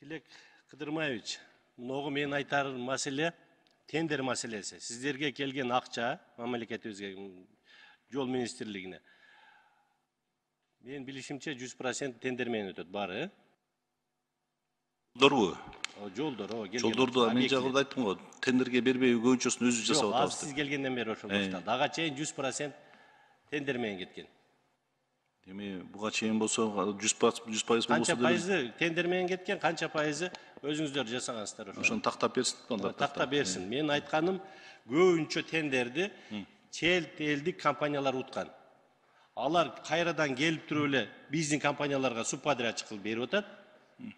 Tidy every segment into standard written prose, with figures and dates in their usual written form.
Тилек Кыдырмаевич, могу мен айтар маселе тендер маселеси. Сиздерге келген акча мамлекетибизге, жол министрлигине. Мен билишимче 100% тендер менен өтөт баары. Жолдорбу? Жолдор, Жолдорду мен жагында айттым го, тендерге бербей көбүнчөсүн өзүбүз жасап атабыз. Жок, сиз келгенден бери ошол башталды. Ага чейин 100% тендер менен кеткен. Эми буга чейин болсо 100% болсо Канча пайызы тендер менен кеткен, канча пайызы өзүңүздөр жасагансыздар ошо. ошону тактап берсин. Тактап берсин. Мен айтканым көбүнчө тендерди чет элдик компаниялар уткан. Алар кайрадан келип туруп эле биздин компанияларга субподрядчик кылып берип атат.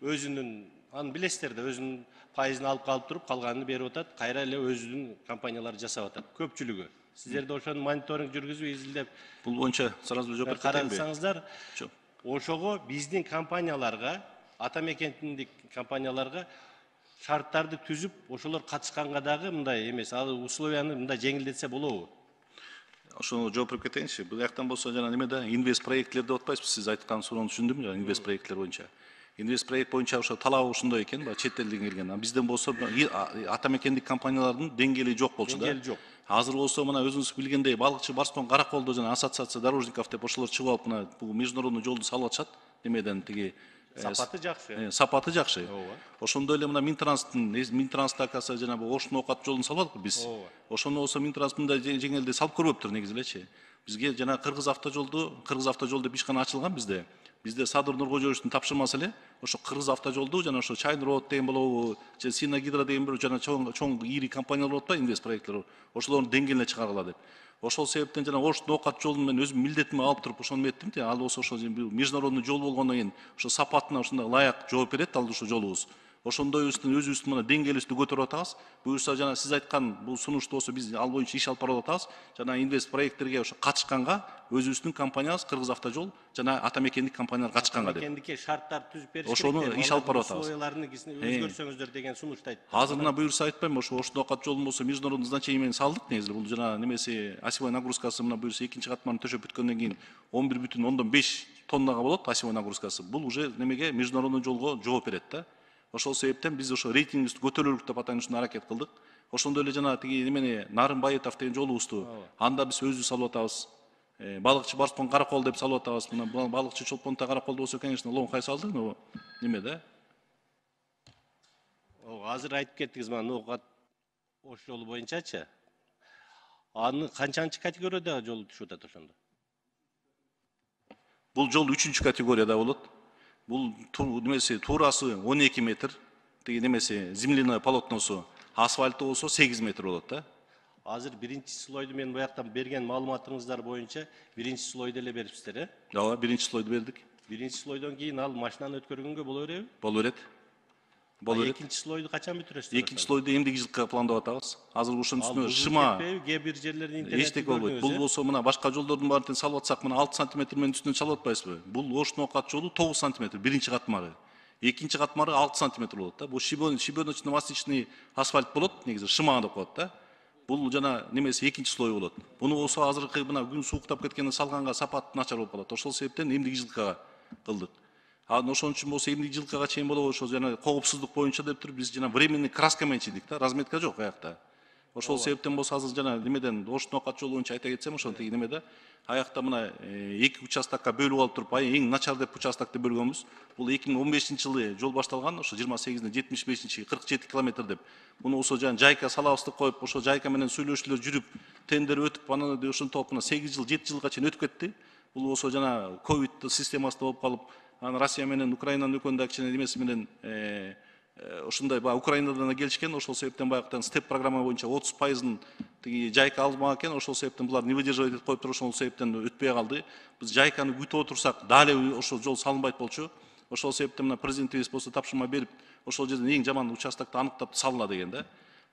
Өзүнүн, аны билесиздер да, өзүнүн пайызын алып калып туруп, калганын берип атат. Кайра эле өзүнүн компаниялары жасап атат. Көпчүлүгү. Сиздерде ошону мониторинг жүргүзүп, изилдеп, Бул боюнча сразу жооп берсеңби? карасаңыздар, ошого биздин компанияларга, атамекендик компанияларга шарттарды түзүп, ошолор катышканга дагы мындай эмес, ал условияны мындай жеңилдетсе болобу? Ошону жооп берип кетейинчи. Бул жактан болсо жана немеде инвест проектлер деп атпайсызбы? Сиз айткан суроону түшүндүм жана инвест проектлер боюнча. Инвест проект боюнча ошо талабы ушундай экен, чет элден келген. Бизден болсо атамекендик компаниялардын деңгээли жок болчу да. Деңгээли жок. Азыр болсо мына өзүңүз билгендей балыкчы Барскон Караколдо жана ассоциация дорожников деп ошолор чыгып алып мына бул международный жолду салып атышат. Немеден тиги Сапаты жакшы. Сапаты жакшы. Ошондой эле мына Минтранстын акасы жана бул Оштун Окат жолун салып алдык биз. Ошону болсо Минтранс мындай жеңилдей салып көрбөптүр негизи элечи. Бизге жана Кыргыз автожол деп ишкана ачылган bizde. Bizde Садыр Нуркожоевичтин тапшырмасы эле ошо Кыргыз автожолду жана ошо Чайн Роуд деген болобу, же Синагидро деген бир жана чоң ири компаниялар болот да, инвест проекттер. Ошолордун деңгээлине чыгаргыла деп. Ошол себептен жана Оштун Окат жолун мен өзүм милдетиме алып туруп ошону эттим. Ал болсо ошо международный жол болгондон кийин ошо сапатына ушундай лаяк жооп берет ал ошо жолубуз. Ошондой өзүбүздүн мына деңгээлибизди көтөрүп атабыз. Буюрса жана сиз айткан бул сунушту болсо биз ал боюнча иш алып барып атабыз. Жана инвест проекттерге ошо катышканга өзүбүздүн компаниябыз Кыргыз автожол жана атамекендик компаниялар катышканга деп. Атамекендикке шарттар түзүп бериш керек. Ошону иш алып барып атабыз. Условияларын өзгөрсөңүздөр деген сунушту айтты. Азыр мына буюрса айтпайм, ошо Оштун Окат жолун болсо международный значение менен салдык негизи. Бул жана немеси осевой нагрузкасы мына буюрса экинчи катманы төшөп бүткөндөн кийин 11,5 тоннага болот осевой нагрузкасы. Бул уже немеге международный жолго жооп берет да. Ошол себептен биз ошо рейтингибизди көтөрөлүк деп атайын ушуну аракет кылдык. Ошондой эле жана тиги немени Нарын Байытов деген жолубузду анда биз өзүбүз салып атабыз. Балыкчы Барскон Каракол деп салып атабыз. Мына балыкчы Чолпонта Караколду болсо, конечно, лоңкай салды, но неме да? Азыр айтып кеттиңиз мына Нокат ош жолу боюнчачы. Аны канчанчы категорияда жол түшүп атат ошондо? Бул жол 3-чү категорияда болот. Бул немеси туурасы 12 метр, тиги немеси земляной полотносу, асфальты болсо 8 метр болот да. Азыр биринчи слойду мен буяктан берген маалыматыңыздар боюнча биринчи слойду эле берипсиздер, э? Ооба, биринчи слойду бердик. Биринчи слойдон кийин ал машинаны өткөргөнгө боло береби? Боло берет. Боло берет. Экинчи слойду качан бүтүрөсүздөр? Экинчи слойду эмдиги жылга пландап атабыз. Азыр ушунун үстүнө шыма кээ бир жерлерде интернет эчтеке болбойт. Бул болсо мына башка жолдордун баарын салып атсак, мына 6 сантиметр менен үстүнөн салып атпайсызбы? Бул Оштун Окат жолу 9 сантиметр биринчи катмары. Экинчи катмары 6 сантиметр болот да. Бул щебеночно-мастичный асфальт болот, негизи шыма деп коет да. Бул жана немеси экинчи слой болот. Буну болсо азыркы мына күн сууктап кеткенде салганга сапаты начар болуп калат. Ошол себептен эмдиги жылга кылдык. Ошон үчүн болсо эмдиги жылга чейин болобу ошо жана коопсуздук боюнча деп туруп биз жана временный краска менен чийдик да, разметка жок аякта. Ошол себептен болсо азыр жана немеден Оштун Окат жолу боюнча айта кетсем, ошо тиги немеде аякта мына эки участокко бөлүп алып туруп, эң начар деп участокты бөлгөнбүз. Бул 2015-жылы жол башталган, ошо 28-не 75-чи 47 километр деп. Муну болсо жана жайка салабыз деп коюп, ошо жайка менен сүйлөшүүлөр жүрүп, тендер өтүп, аны ошентип мына 8 жыл, 7 жылга чейин өтүп кетти. Бул болсо жана ковид системасында болуп калып, Россия менен Украинанын өкүндө кичине немеси менен ушундай Украинадан келишкен, ошол себептен баягыдан степ программа боюнча 30%ын тиги жайка албаган экен, ошол себептен булар не выдерживать этип коюптур, ошол себептен өтпөй калды. Биз жайканы күтүп отурсак, дали ошол жол салынбайт болчу. Ошол себептен мына президентибиз болсо тапшырма берип, ошол жерден эң жаман участокты аныктап салына деген да.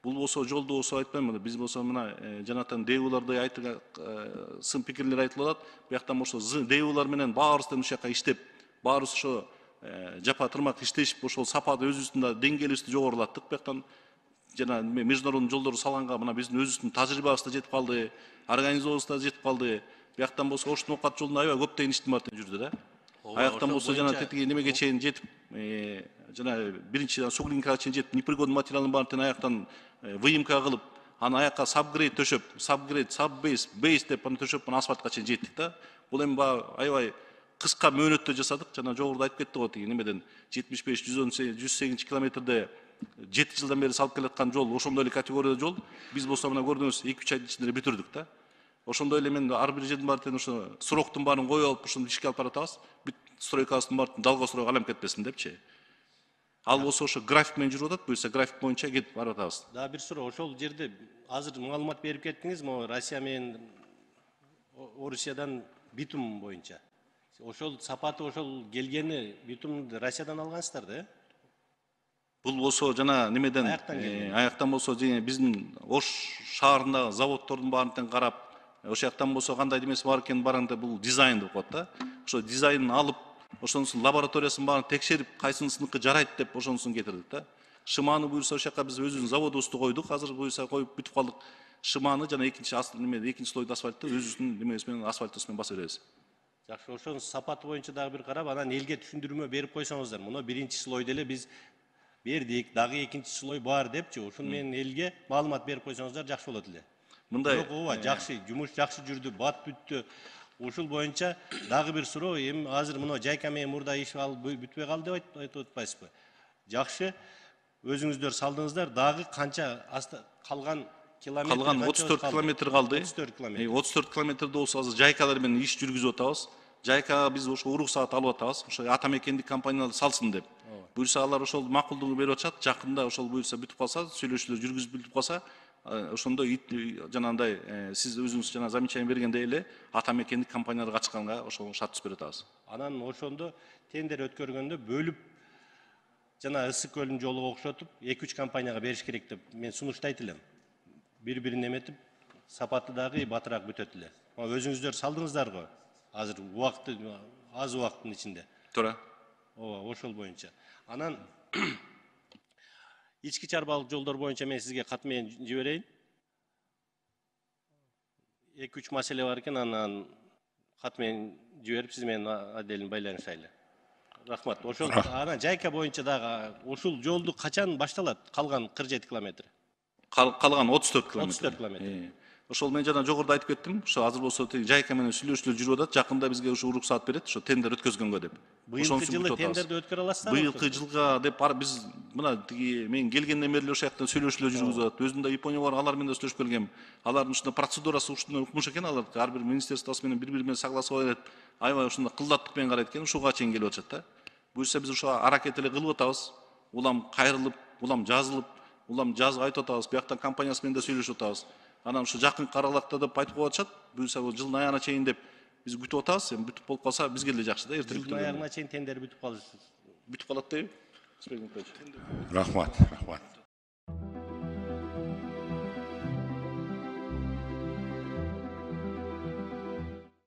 Бул болсо жолду болсо айтпайм, биз болсо мына жанатан ДЭУларды айтыга сын пикирлер айтылып атат. Бияктан болсо ДЭУлар менен баарыбыздан ушул жака иштеп, баарыбыз ошо жапа тырмак иштешип, ошол сапаты өзүбүздүн деңгээлибизди жогорулаттык. Бияктан жана международный жолдорду салганга мына биздин өзүбүздүн тажрыйбабыз да жетип калды, организациябыз да жетип калды. Бияктан болсо Оштун Окат жолунда аябай көптөгөн иштин баары жүрдү да. Аяктан болсо жана тетиги немеге чейин жетип, жана биринчи суглинкага чейин жетип непригодный материалдын баарын аяктан выемка кылып, аны аякка сабгрейд төшөп, сабгрейд, саббейс, бейс деп аны төшөп, асфальтка чейин жеттик да. Бул эми аябай кыска мөөнөттө жасадык. Жана жогоруда айтып кетти го тиги немеден 75-108 километрде 7 жылдан бери салып келаткан жол, ошондой эле категорияда жол. Биз болсо мына көрдүңүз 2-3 айдын ичинде бүтүрдүк да. Ошондой эле мен ар бир жердин баарын ошо сроктун баарын коюп алып, ошону ишке алып баратабыз. Бүт стройкасынын баарын далга стройго алам кетпесин депчи. Ал болсо ошо график менен жүрүп атат, буюрса график боюнча кетип баратабыз. Дагы бир суроо, ошол жерде азыр маалымат берип кеттиңиз, могу Россия менен Орусиядан битум боюнча. Ошол сапаты ошол келгени битумду Россиядан алгансыздар да? Бул болсо жана немеден аяктан болсо биздин Ош шаарындагы заводдордун баарын карап, ошол жактан болсо кандай демеси бар экенин барганда бул дизайн деп коет да. Ошо дизайнын алып, ошонусун лабораториясын баарын текшерип, кайсынысыныкы жарайт деп ошонусун кетирдик да. Шыманы буюрса ошол жака биз өзүбүздүн заводубузду койдук. Азыр буюрса коюп бүтүп калдык. Шыманы жана экинчи слойду асфальтты өзүбүздүн немебиз менен асфальтыбыз менен баса беребиз. Жакшы, ошонун сапаты боюнча дагы бир карап, анан элге түшүндүрмө берип койсоңуздар. Муну биринчи слойду эле биз бердик, дагы экинчи слой бар депчи. Ошону менен элге маалымат берип койсоңуздар жакшы болот эле. Мындай ооба, жакшы, жумуш жакшы жүрдү, бат бүттү. Ушул боюнча дагы бир суроо, эми азыр мына жайка менен мурда иш алып бүтпөй калды деп айтып атпайсызбы? Жакшы, өзүңүздөр салдыңыздар, дагы канча калган километр? Калган 34 километр калды. 34 километр. 34 километрде болсо азыр жайкалар менен иш жүргүзүп атабыз. Жайкага биз ошо уруксаат алып атабыз. Ошо ата мекендик компаниялар салсын деп. Буюрса алар ошол макулдугун берип атышат. Жакында ошол буюрса бүтүп калса, сүйлөшүүлөр жүргүзүп бүтүп калса, ошондо жанагындай сиз өзүңүз жана замечание бергендей эле ата мекендик компанияларга чыкканга ошол шарт түзүп берип атабыз. Анан ошондо тендер өткөргөндө бөлүп жана Ысык көлүнүн жолуга окшотуп 2-3 компанияга бериш керек деп мен сунуштайт элем. Бири-бирин эметип, сапаты дагы батыраак бүтөт эле. Өзүңүздөр салдыңыздар го. Азыр убакыты аз убакыттын ичинде. Туура. Ооба, ошол боюнча. Анан ички чарбалык жолдор боюнча мен сизге кат менен жиберейин. 2-3 маселе бар экен, анан кат менен жиберип сиз менен отдельно байланышайлы. Рахмат. Ошол анан жайка боюнча дагы ушул жолду качан башталат? Калган 47 километр. Калган 34 километр. 34 километр. Ошол мен жана жогоруда айтып кеттим. Ошо азыр болсо жайка менен сүйлөшүүлөр жүрүп атат. Жакында бизге ушу уруксаат берет, ошо тендер өткөзгөнгө деп. Быйылкы жылы тендерди өткөрө аласыздар? Быйылкы жылга деп биз мына тиги мен келгенден бери ошол жактан сүйлөшүүлөр жүргүзүп атат. Өзүм да Япония бар, алар менен да сүйлөшүп келгем. Алардын ушундай процедурасы ушундай укмуш экен, алар ар бир министерствосы менен бири-бири менен согласовать этип, аябай ушундай кылдаттык менен карайт экен, ушуга чейин келип атышат да. Буюрса биз ошо аракет эле кылып атабыз. Улам кайрылып, улам жазылып, улам жазып айтып атабыз. Бияктан компаниясы менен да сүйлөшүп атабыз. Анан ушу жакынкы аралыкта деп айтып коюшат. Буюрса жылдын аягына чейин деп биз күтүп атабыз. Эми бүтүп болуп калса бизге деле жакшы да, эртең. Жылдын аягына чейин тендер бүтүп калат. Бүтүп калат дейби? Рахмат.